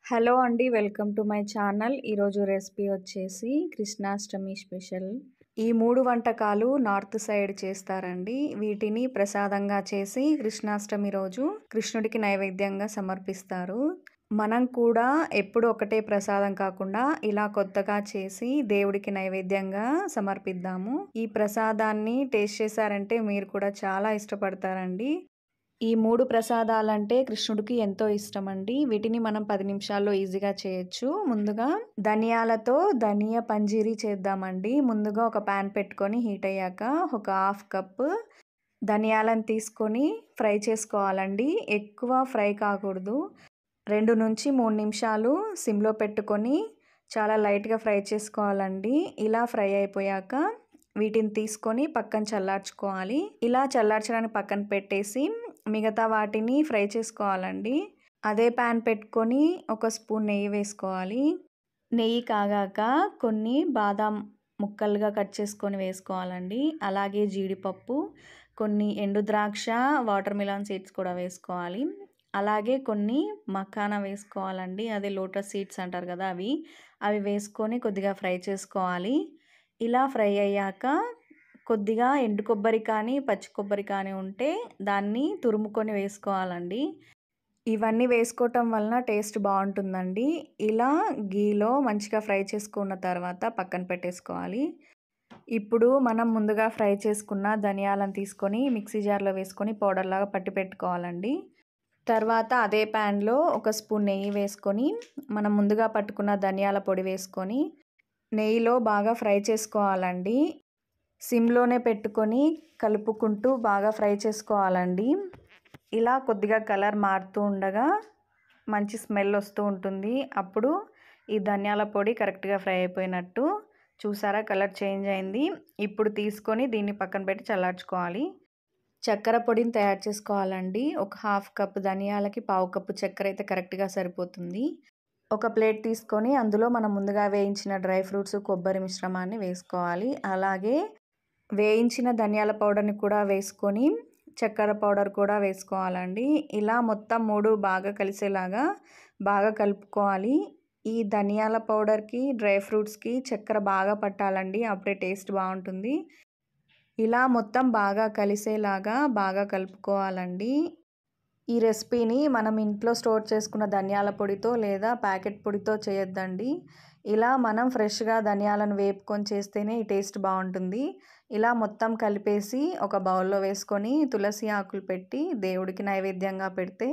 Hello అండి. Welcome to my channel. ఈరోజు recipe వచ్చేసి కృష్ణాష్టమి స్పెషల్. ఈ 3 వంటకాలు నార్త్ సైడ్ చేస్తారండి. వీటిని ప్రసాదంగా చేసి కృష్ణాష్టమి రోజు కృష్ణుడికి నైవేద్యంగా సమర్పిస్తారు. మనం కూడా ఎప్పుడు ఒకటే ప్రసాదం కాకుండా ఇలా కొత్తగా చేసి దేవుడికి నైవేద్యంగా సమర్పిద్దాము. ఈ ప్రసాదాన్ని టేస్ట్ చేశారంటే మీరు కూడా చాలా ఇష్టపడతారండి. ఈ 3 ప్రసాదాలంటే కృష్ణుడికి ఎంతో ఇష్టమండి. వీటిని మనం 10 నిమిషాల్లో ఈజీగా చేయొచ్చు. ముందుగా ధనియాలతో ధనియా పంజీరీ చేద్దామండి. ముందుగా ఒక పాన్ పెట్టుకొని హీట్ అయ్యాక ఒక హాఫ్ కప్ ధనియాలను తీసుకొని ఫ్రై చేసుకోవాలండి. ఎక్కువ ఫ్రై కాకూడదు. 2-3 నిమిషాలు సిమ్లో పెట్టుకొని చాలా లైట్గా ఫ్రై చేసుకోవాలండి. ఇలా ఫ్రై అయిపోయాక వీటిని తీసుకొని పక్కన చల్లార్చుకోవాలి. ఇలా చల్లార్చడానికి పక్కన పెట్టేసి మిగతా వాటిని ఫ్రై చేసుకోవాలండి. అదే ప్యాన్ పెట్టుకొని ఒక స్పూన్ నెయ్యి వేసుకోవాలి. నెయ్యి కాగాక కొన్ని బాదాం ముక్కలుగా కట్ చేసుకొని వేసుకోవాలండి. అలాగే జీడిపప్పు, కొన్ని ఎండు ద్రాక్ష, వాటర్ మిలాన్ సీడ్స్ కూడా వేసుకోవాలి. అలాగే కొన్ని మఖానా వేసుకోవాలండి. అదే లోటస్ సీడ్స్ అంటారు కదా, అవి వేసుకొని కొద్దిగా ఫ్రై చేసుకోవాలి. ఇలా ఫ్రై అయ్యాక కొద్దిగా ఎండు కొబ్బరి కానీ పచ్చి కొబ్బరి కానీ ఉంటే దాన్ని తురుముకొని వేసుకోవాలండి. ఇవన్నీ వేసుకోవటం వలన టేస్ట్ బాగుంటుందండి. ఇలా గీలో మంచిగా ఫ్రై చేసుకున్న తర్వాత పక్కన పెట్టేసుకోవాలి. ఇప్పుడు మనం ముందుగా ఫ్రై చేసుకున్న ధనియాలను తీసుకొని మిక్సీ జార్లో వేసుకొని పౌడర్ లాగా పట్టి పెట్టుకోవాలండి. తర్వాత అదే ప్యాన్లో ఒక స్పూన్ నెయ్యి వేసుకొని మనం ముందుగా పట్టుకున్న ధనియాల పొడి వేసుకొని నెయ్యిలో బాగా ఫ్రై చేసుకోవాలండి. సిమ్లోనే పెట్టుకొని కలుపుకుంటూ బాగా ఫ్రై చేసుకోవాలండి. ఇలా కొద్దిగా కలర్ మారుతూ ఉండగా మంచి స్మెల్ వస్తూ ఉంటుంది. అప్పుడు ఈ ధనియాల పొడి కరెక్ట్గా ఫ్రై అయిపోయినట్టు. చూసారా, కలర్ చేంజ్ అయింది. ఇప్పుడు తీసుకొని దీన్ని పక్కన పెట్టి చల్లార్చుకోవాలి. చక్కెర పొడిని తయారు చేసుకోవాలండి. ఒక హాఫ్ కప్ ధనియాలకి పావు కప్పు చక్కెర అయితే కరెక్ట్గా సరిపోతుంది. ఒక ప్లేట్ తీసుకొని అందులో మనం ముందుగా వేయించిన డ్రై ఫ్రూట్స్, కొబ్బరి మిశ్రమాన్ని వేసుకోవాలి. అలాగే వేయించిన ధనియాల పౌడర్ని కూడా వేసుకొని చక్కెర పౌడర్ కూడా వేసుకోవాలండి. ఇలా మొత్తం 3 బాగా కలిసేలాగా బాగా కలుపుకోవాలి. ఈ ధనియాల పౌడర్కి, డ్రై ఫ్రూట్స్కి చక్కెర బాగా పట్టాలండి. అప్పుడే టేస్ట్ బాగుంటుంది. ఇలా మొత్తం బాగా కలిసేలాగా బాగా కలుపుకోవాలండి. ఈ రెసిపీని మనం ఇంట్లో స్టోర్ చేసుకున్న ధనియాల పొడితో లేదా ప్యాకెట్ పొడితో చేయొద్దండి. ఇలా మనం ఫ్రెష్గా ధనియాలను వేపుకొని చేస్తేనే ఈ టేస్ట్ బాగుంటుంది. ఇలా మొత్తం కలిపేసి ఒక బౌల్లో వేసుకొని తులసి ఆకులు పెట్టి దేవుడికి నైవేద్యంగా పెడితే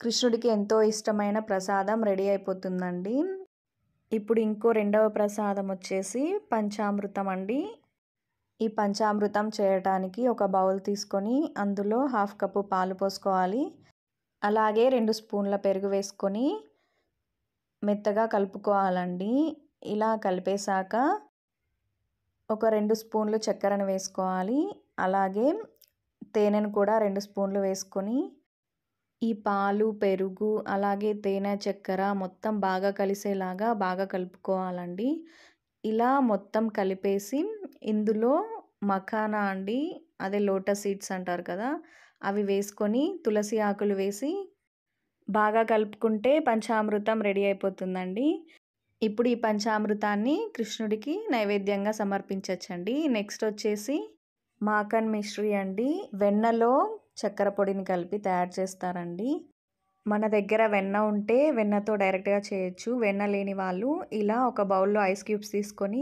కృష్ణుడికి ఎంతో ఇష్టమైన ప్రసాదం రెడీ అయిపోతుందండి. ఇప్పుడు ఇంకో రెండవ ప్రసాదం వచ్చేసి పంచామృతం అండి. ఈ పంచామృతం చేయటానికి ఒక బౌల్ తీసుకొని అందులో హాఫ్ కప్పు పాలు పోసుకోవాలి. అలాగే 2 స్పూన్ల పెరుగు వేసుకొని మెత్తగా కలుపుకోవాలండి. ఇలా కలిపేశాక ఒక 2 స్పూన్లు చక్కెరను వేసుకోవాలి. అలాగే తేనెను కూడా 2 స్పూన్లు వేసుకొని ఈ పాలు, పెరుగు, అలాగే తేనె, చక్కెర మొత్తం బాగా కలిసేలాగా బాగా కలుపుకోవాలండి. ఇలా మొత్తం కలిపేసి ఇందులో మఖానా అండి, అదే లోటస్ సీడ్స్ అంటారు కదా, అవి వేసుకొని తులసి ఆకులు వేసి బాగా కలుపుకుంటే పంచామృతం రెడీ అయిపోతుందండి. ఇప్పుడు ఈ పంచామృతాన్ని కృష్ణుడికి నైవేద్యంగా సమర్పించవచ్చండి. నెక్స్ట్ వచ్చేసి మాఖన్ మిశ్రీ అండి. వెన్నలో చక్కెర పొడిని కలిపి తయారు చేస్తారండి. మన దగ్గర వెన్న ఉంటే వెన్నతో డైరెక్ట్గా చేయొచ్చు. వెన్న లేని వాళ్ళు ఇలా ఒక బౌల్లో ఐస్ క్యూబ్స్ తీసుకొని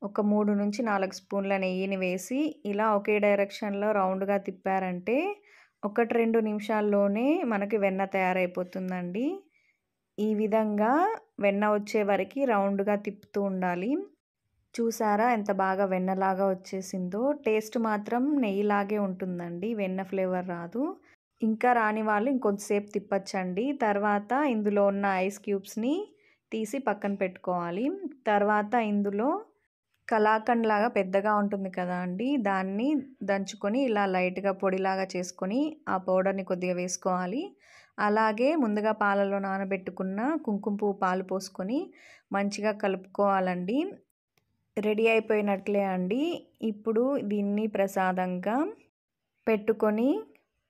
ఒక 3-4 స్పూన్ల నెయ్యిని వేసి ఇలా ఒకే డైరెక్షన్లో రౌండ్గా తిప్పారంటే 1-2 నిమిషాల్లోనే మనకి వెన్న తయారైపోతుందండి. ఈ విధంగా వెన్న వచ్చే వరకు రౌండ్గా తిప్పుతూ ఉండాలి. చూసారా ఎంత బాగా వెన్నలాగా వచ్చేసిందో. టేస్ట్ మాత్రం నెయ్యిలాగే ఉంటుందండి, వెన్న ఫ్లేవర్ రాదు. ఇంకా రాని వాళ్ళు ఇంకొంచెంసేపు తిప్పచ్చండి. తర్వాత ఇందులో ఉన్న ఐస్ క్యూబ్స్ని తీసి పక్కన పెట్టుకోవాలి. తర్వాత ఇందులో కలాకండ్ లాగా పెద్దగా ఉంటుంది కదా అండి, దాన్ని దంచుకొని ఇలా లైట్గా పొడిలాగా చేసుకొని ఆ పౌడర్ని కొద్దిగా వేసుకోవాలి. అలాగే ముందుగా పాలలో నానబెట్టుకున్న కుంకుమ పువ్వు పాలు పోసుకొని మంచిగా కలుపుకోవాలండి. రెడీ అయిపోయినట్లే అండి. ఇప్పుడు దీన్ని ప్రసాదంగా పెట్టుకొని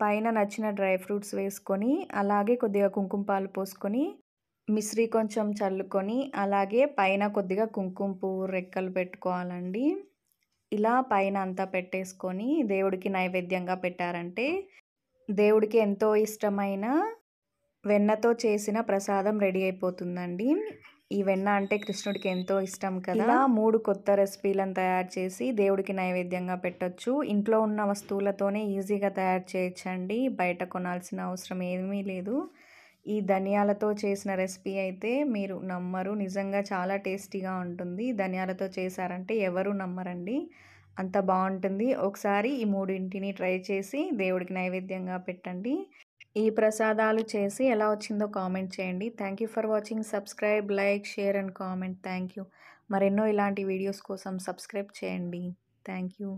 పైన నచ్చిన డ్రై ఫ్రూట్స్ వేసుకొని అలాగే కొద్దిగా కుంకుమ పాలు పోసుకొని మిశ్రీ కొంచెం చల్లుకొని అలాగే పైన కొద్దిగా కుంకుమ పువ్వు రెక్కలు పెట్టుకోవాలండి. ఇలా పైన అంతా పెట్టేసుకొని దేవుడికి నైవేద్యంగా పెట్టారంటే దేవుడికి ఎంతో ఇష్టమైన వెన్నతో చేసిన ప్రసాదం రెడీ అయిపోతుందండి. ఈ వెన్న అంటే కృష్ణుడికి ఎంతో ఇష్టం కదా. ఇలా 3 కొత్త రెసిపీలను తయారు చేసి దేవుడికి నైవేద్యంగా పెట్టొచ్చు. ఇంట్లో ఉన్న వస్తువులతోనే ఈజీగా తయారు చేయొచ్చండి. బయట కొనాల్సిన అవసరం ఏమీ లేదు. ఈ ధనియాలతో చేసిన రెసిపీ అయితే మీరు నమ్మరు. నిజంగా చాలా టేస్టీగా ఉంటుంది. ధనియాలతో చేశారంటే ఎవరు నమ్మరండి. అంత బాగుంటుంది. ఒకసారి ఈ మూడింటిని ట్రై చేసి దేవుడికి నైవేద్యంగా పెట్టండి. ఈ ప్రసాదాలు చేసి ఎలా వచ్చిందో కామెంట్ చేయండి. Thank you for watching. Subscribe, like, share and comment. Thank you. మరెన్నో ఇలాంటి వీడియోస్ కోసం సబ్స్క్రైబ్ చేయండి. Thank you.